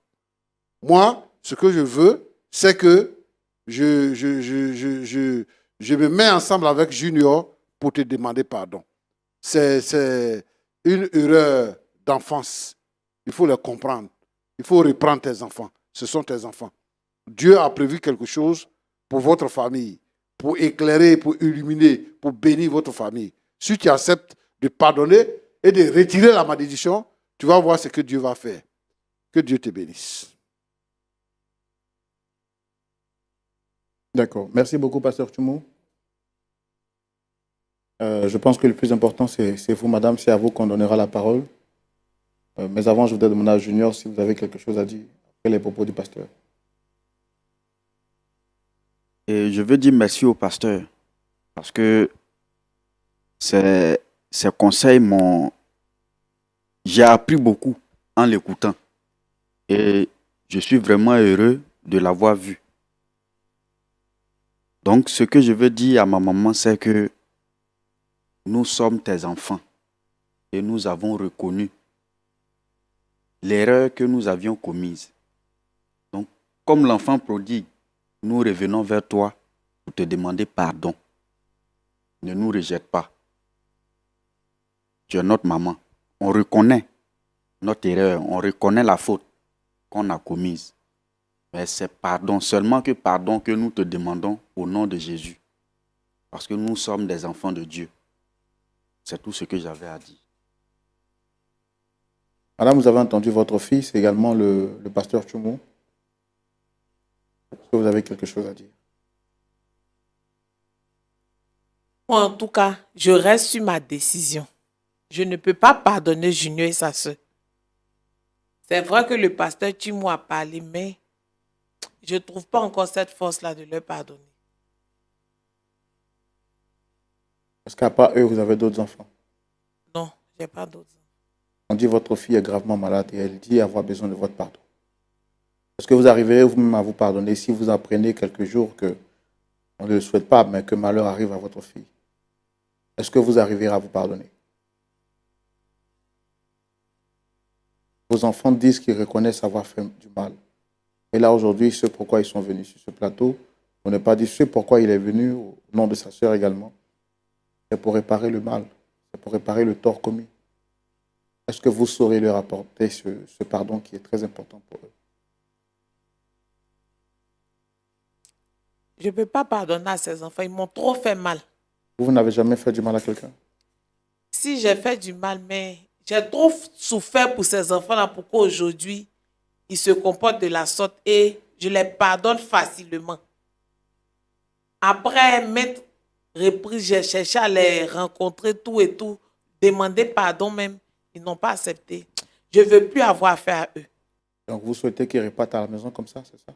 B: Moi, ce que je veux, c'est que je me mets ensemble avec Junior pour te demander pardon. C'est une erreur d'enfance. Il faut le comprendre. Il faut reprendre tes enfants. Ce sont tes enfants. Dieu a prévu quelque chose pour votre famille, pour éclairer, pour illuminer, pour bénir votre famille. Si tu acceptes de pardonner et de retirer la malédiction, tu vas voir ce que Dieu va faire. Que Dieu te bénisse.
A: D'accord. Merci beaucoup, Pasteur Tchoumou. Je pense que le plus important, c'est vous, madame. C'est à vous qu'on donnera la parole. Mais avant, je voudrais demander à Junior si vous avez quelque chose à dire après les propos du pasteur.
C: Et je veux dire merci au pasteur parce que ces conseils m'ont... J'ai appris beaucoup en l'écoutant. Et je suis vraiment heureux de l'avoir vu. Donc, ce que je veux dire à ma maman, c'est que nous sommes tes enfants et nous avons reconnu l'erreur que nous avions commise. Donc, comme l'enfant prodigue, nous revenons vers toi pour te demander pardon. Ne nous rejette pas. Tu es notre maman. On reconnaît notre erreur, on reconnaît la faute qu'on a commise. Mais c'est pardon, seulement que pardon que nous te demandons au nom de Jésus. Parce que nous sommes des enfants de Dieu. C'est tout ce que j'avais à dire.
A: Madame, vous avez entendu votre fils, également le pasteur Tchoumou. Est-ce que vous avez quelque chose à dire?
D: Moi, en tout cas, je reste sur ma décision. Je ne peux pas pardonner Junior et sa soeur. C'est vrai que le pasteur Tchoumou a parlé, mais je ne trouve pas encore cette force-là de leur pardonner.
A: Est-ce qu'à part eux, vous avez d'autres enfants?
D: Non, je n'ai pas d'autres.
A: On dit que votre fille est gravement malade et elle dit avoir besoin de votre pardon. Est-ce que vous arriverez vous-même à vous pardonner si vous apprenez quelques jours que on ne le souhaite pas, mais que malheur arrive à votre fille? Est-ce que vous arriverez à vous pardonner? Vos enfants disent qu'ils reconnaissent avoir fait du mal. Et là, aujourd'hui, ce pourquoi ils sont venus sur ce plateau, on n'a pas dit ce pourquoi il est venu, au nom de sa sœur également. C'est pour réparer le mal, c'est pour réparer le tort commis. Est-ce que vous saurez leur apporter ce pardon qui est très important pour eux?
D: Je ne peux pas pardonner à ces enfants. Ils m'ont trop fait mal.
A: Vous n'avez jamais fait du mal à quelqu'un?
D: Si j'ai fait du mal, mais j'ai trop souffert pour ces enfants-là pour qu'aujourd'hui, ils se comportent de la sorte et je les pardonne facilement. Après m'être repris, j'ai cherché à les rencontrer tout et tout, demander pardon même. Ils n'ont pas accepté. Je ne veux plus avoir affaire à eux.
A: Donc vous souhaitez qu'ils repartent à la maison comme ça, c'est ça?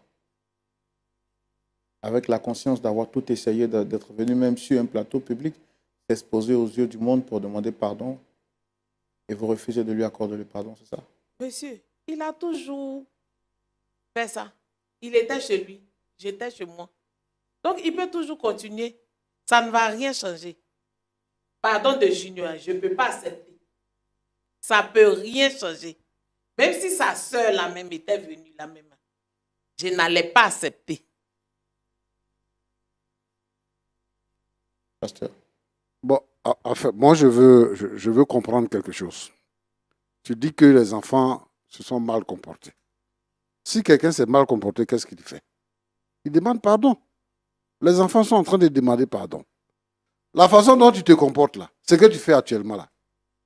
A: Avec la conscience d'avoir tout essayé, d'être venu même sur un plateau public, s'exposer aux yeux du monde pour demander pardon, et vous refusez de lui accorder le pardon, c'est ça?
D: Monsieur, il a toujours fait ça. Il était chez lui, j'étais chez moi. Donc, il peut toujours continuer. Ça ne va rien changer. Pardon de Junior, je ne peux pas accepter. Ça ne peut rien changer. Même si sa soeur la même était venue la même, je n'allais pas accepter.
A: Pasteur.
B: Bon, en fait, moi, je veux comprendre quelque chose. Tu dis que les enfants se sont mal comportés. Si quelqu'un s'est mal comporté, qu'est-ce qu'il fait? Il demande pardon. Les enfants sont en train de demander pardon. La façon dont tu te comportes là, ce que tu fais actuellement là,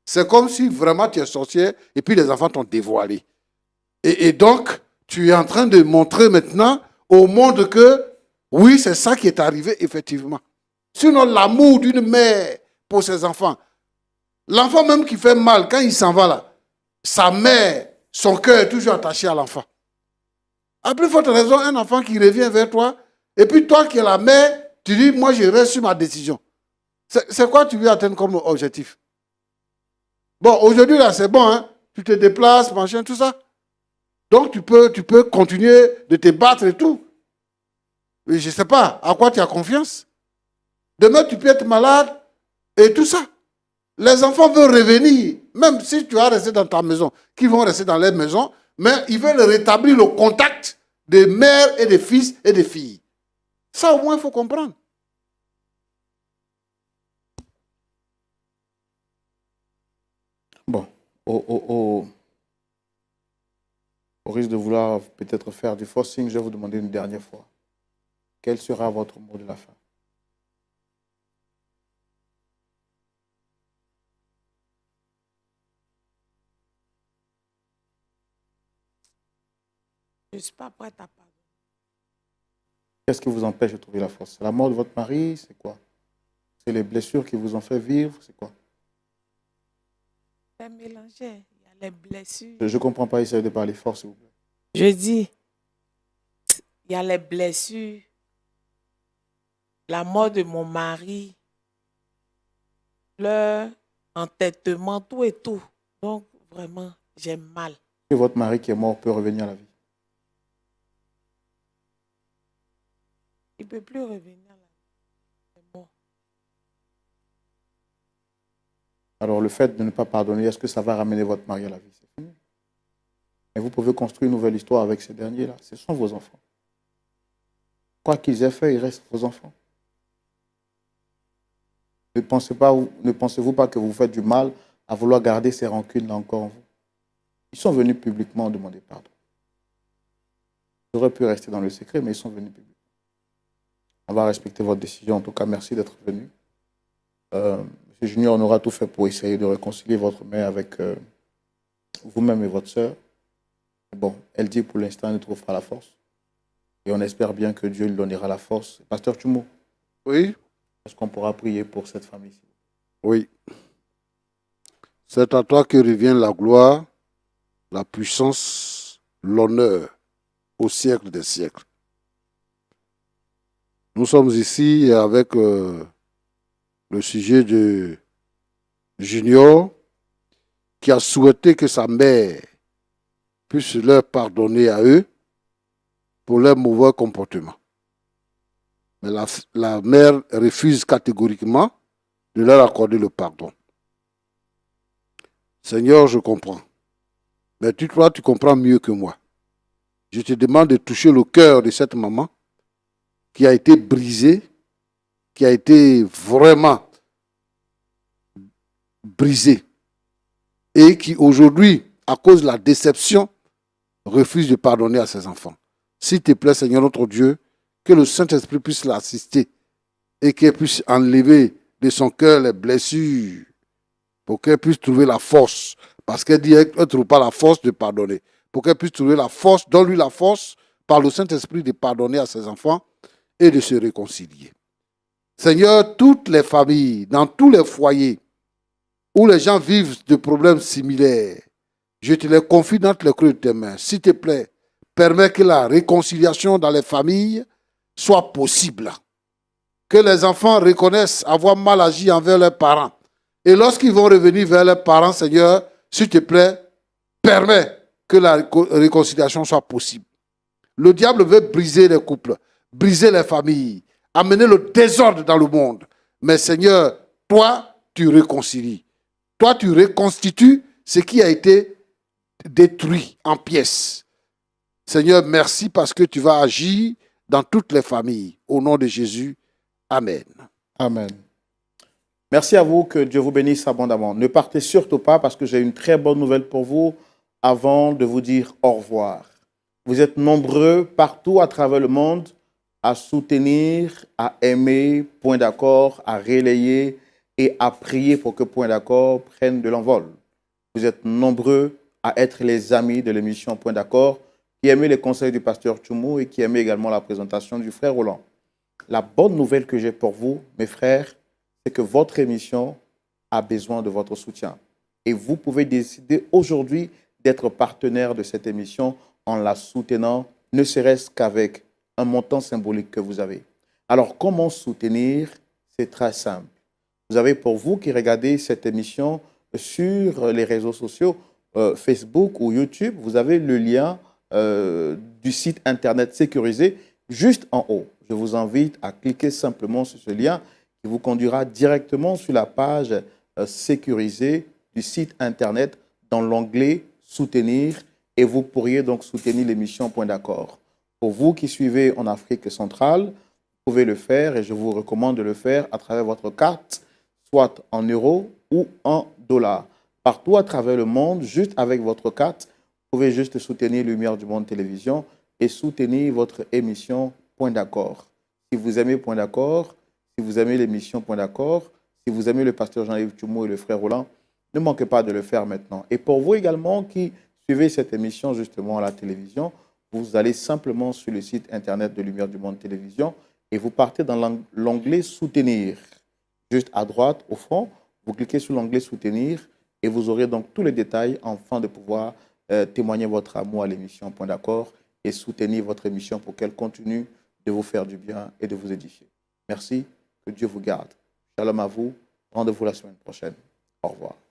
B: c'est comme si vraiment tu es sorcière et puis les enfants t'ont dévoilé. Et donc, tu es en train de montrer maintenant au monde que, oui, c'est ça qui est arrivé effectivement. Sinon, l'amour d'une mère pour ses enfants, l'enfant même qui fait mal, quand il s'en va là, sa mère, son cœur est toujours attaché à l'enfant. À plus forte raison, un enfant qui revient vers toi, et puis toi qui es la mère, tu dis, moi je reste sur ma décision. C'est quoi tu veux atteindre comme objectif? Bon, aujourd'hui là, c'est bon, hein? Tu te déplaces, machin, tout ça. Donc tu peux continuer de te battre et tout. Mais je ne sais pas, à quoi tu as confiance? Demain, tu peux être malade et tout ça. Les enfants veulent revenir, même si tu vas rester dans ta maison, qu'ils vont rester dans leur maison, mais ils veulent rétablir le contact des mères et des fils et des filles. Ça, au moins, il faut comprendre.
A: Bon, au risque de vouloir peut-être faire du forcing, je vais vous demander une dernière fois. Quel sera votre mot de la fin?
D: Je ne suis pas prête à pardonner.
A: Qu'est-ce qui vous empêche de trouver la force? C'est la mort de votre mari? C'est quoi? C'est les blessures qui vous ont fait vivre? C'est quoi?
D: C'est mélangé. Il y a les blessures.
A: Je ne comprends pas, essayez de parler fort, s'il vous plaît.
D: Je dis, il y a les blessures, la mort de mon mari, leur entêtement, tout et tout. Donc, vraiment, j'ai mal.
A: Que votre mari qui est mort peut revenir à la vie?
D: Il ne peut plus revenir à la vie. C'est mort.
A: Alors, le fait de ne pas pardonner, est-ce que ça va ramener votre mari à la vie? C'est fini. Et vous pouvez construire une nouvelle histoire avec ces derniers-là. Ce sont vos enfants. Quoi qu'ils aient fait, ils restent vos enfants. Ne pensez-vous pas que vous faites du mal à vouloir garder ces rancunes-là encore en vous? Ils sont venus publiquement demander pardon. Ils auraient pu rester dans le secret, mais ils sont venus publiquement. On va respecter votre décision. En tout cas, merci d'être venu. Monsieur Junior, on aura tout fait pour essayer de réconcilier votre mère avec vous-même et votre sœur. Bon, elle dit pour l'instant, elle ne trouve pas la force. Et on espère bien que Dieu lui donnera la force. Pasteur Tchoumo,
B: Oui?
A: est-ce qu'on pourra prier pour cette famille?
B: Oui. C'est à toi que revient la gloire, la puissance, l'honneur au siècle des siècles. Nous sommes ici avec le sujet de Junior qui a souhaité que sa mère puisse leur pardonner à eux pour leur mauvais comportement. Mais la mère refuse catégoriquement de leur accorder le pardon. Seigneur, je comprends. Mais toi, tu comprends mieux que moi. Je te demande de toucher le cœur de cette maman qui a été brisée, qui a été vraiment brisée et qui aujourd'hui, à cause de la déception, refuse de pardonner à ses enfants. S'il te plaît, Seigneur notre Dieu, que le Saint-Esprit puisse l'assister et qu'elle puisse enlever de son cœur les blessures pour qu'elle puisse trouver la force. Parce qu'elle dit qu'elle ne trouve pas la force de pardonner. Pour qu'elle puisse trouver la force, donne-lui la force par le Saint-Esprit de pardonner à ses enfants et de se réconcilier. Seigneur, toutes les familles, dans tous les foyers où les gens vivent de problèmes similaires, je te les confie dans les creux de tes mains. S'il te plaît, permets que la réconciliation dans les familles soit possible. Que les enfants reconnaissent avoir mal agi envers leurs parents. Et lorsqu'ils vont revenir vers leurs parents, Seigneur, s'il te plaît, permets que la réconciliation soit possible. Le diable veut briser les couples, briser les familles, amener le désordre dans le monde. Mais Seigneur, toi, tu réconcilies. Toi, tu reconstitues ce qui a été détruit en pièces. Seigneur, merci parce que tu vas agir dans toutes les familles. Au nom de Jésus, amen.
A: Amen. Merci à vous, que Dieu vous bénisse abondamment. Ne partez surtout pas parce que j'ai une très bonne nouvelle pour vous avant de vous dire au revoir. Vous êtes nombreux partout à travers le monde à soutenir, à aimer Point d'accord, à relayer et à prier pour que Point d'accord prenne de l'envol. Vous êtes nombreux à être les amis de l'émission Point d'accord qui aimait les conseils du pasteur Tchoumou et qui aimait également la présentation du frère Roland. La bonne nouvelle que j'ai pour vous, mes frères, c'est que votre émission a besoin de votre soutien. Et vous pouvez décider aujourd'hui d'être partenaire de cette émission en la soutenant, ne serait-ce qu'avec un montant symbolique que vous avez. Alors, comment soutenir? C'est très simple. Vous avez, pour vous qui regardez cette émission sur les réseaux sociaux, Facebook ou YouTube, vous avez le lien du site internet sécurisé juste en haut. Je vous invite à cliquer simplement sur ce lien qui vous conduira directement sur la page sécurisée du site internet dans l'onglet « Soutenir » et vous pourriez donc soutenir l'émission Point d'accord. Pour vous qui suivez en Afrique centrale, vous pouvez le faire et je vous recommande de le faire à travers votre carte, soit en euros ou en dollars. Partout à travers le monde, juste avec votre carte, vous pouvez juste soutenir Lumière du Monde Télévision et soutenir votre émission Point d'accord. Si vous aimez Point d'accord, si vous aimez l'émission Point d'accord, si vous aimez le pasteur Jean-Yves Tchoumou et le frère Roland, ne manquez pas de le faire maintenant. Et pour vous également qui suivez cette émission justement à la télévision, vous allez simplement sur le site internet de Lumière du Monde Télévision et vous partez dans l'onglet Soutenir. Juste à droite, au fond, vous cliquez sur l'onglet Soutenir et vous aurez donc tous les détails afin de pouvoir témoigner votre amour à l'émission Point d'accord et soutenir votre émission pour qu'elle continue de vous faire du bien et de vous édifier. Merci, que Dieu vous garde. Shalom à vous, rendez-vous la semaine prochaine. Au revoir.